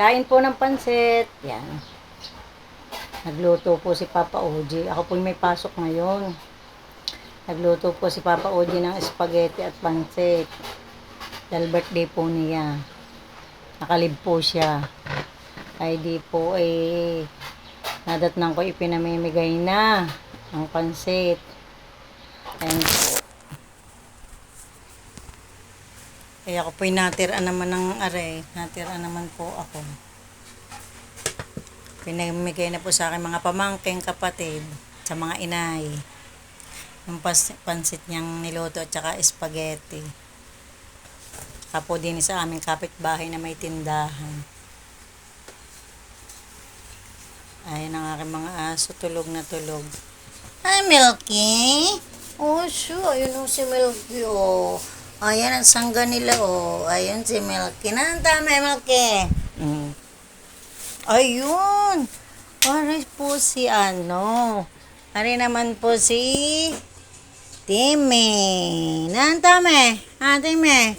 Kain po ng pansit. Yan. Nagluto po si Papa Oji. Ako po may pasok ngayon. Nagluto po si Papa Oji ng spaghetti at pansit. Dahil birthday po niya. Nakalib po siya. Ay di po nadatnang ko ipinamimigay na ang pansit. Ayan po. Kaya ako po'y natira naman ng aray. Natira naman po ako. Pinamigay na po sa akin mga pamangking kapatid sa mga inay. Yung pansit niyang niluto at saka spaghetti. Kapo din sa aming kapitbahay na may tindahan. Ayan ang aking mga aso. Tulog na tulog. Hi, Milky! Oh, sure. Ayun si Milky, oh. Ayan ang sangga nila, oh. Ayun si Milky. Nanta, Milky. Ayun. Pares po si Ari naman po si Timmy. Nantame. Timmy.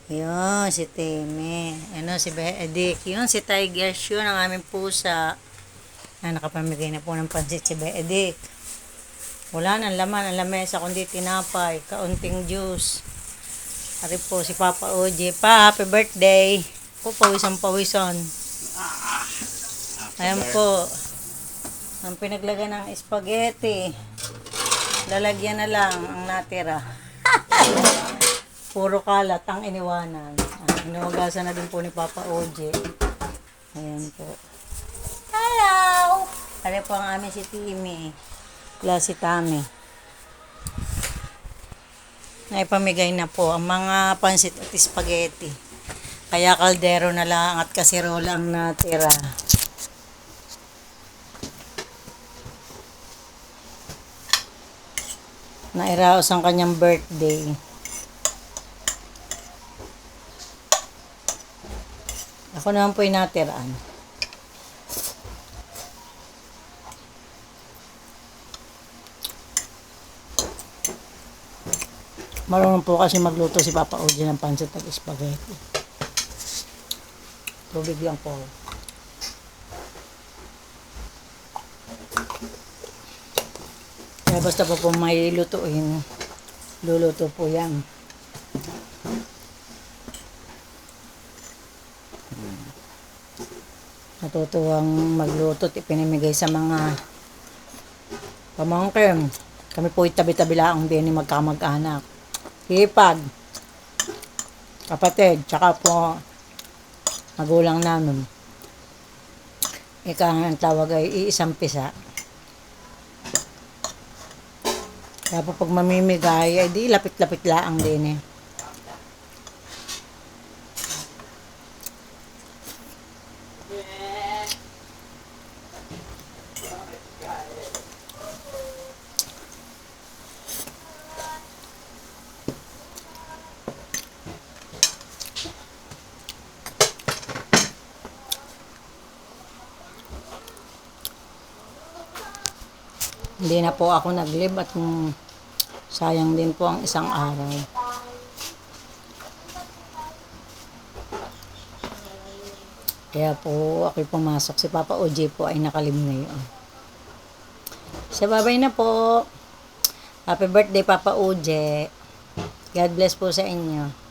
Yun, si Timmy. Si Beedik. Yun, si Tigers. Yun, ang aming pusa. Nakapamigay na po ng pansit si Beedik. Wala nang laman ang lamesa kundi tinapay, kaunting juice. Ari po si Papa Oji. Happy birthday. Pawisan. Ayan po. Ang pinaglagyan ng spaghetti. Lalagyan na lang ang natira. Puro kalat ang iniwanan. Inuwagasan na din po ni Papa Oji. Ayan po. Hello! Ari po ang amin si Timmy. Si Tami. Naipamigay na po ang mga pansit at spaghetti. Kaya kaldero na lang at kasirola ang natira. Nairaos ang kanyang birthday. Ako naman po'y natiraan. Marunong po kasi magluto si Papa Oji ng pansit at spaghetti. Tubig lang po. Kaya basta po may lutuin, luluto po yan. Natutuwang magluto at ipinamigay sa mga pamangkin. Kami po tabi-tabi lang din ni magkamag-anak. Hipag, kapatid, tsaka po magulang namin. Ika ang tawag ay iisang pisa. Kaya po pag mamimigay, ay di lapit-lapit laang din . Hindi na po ako nag-live at sayang din po ang isang araw. Kaya po ako'y pumasok. Si Papa Oji po ay nakalim ngayon. Babay na po. Happy birthday Papa Oji. God bless po sa inyo.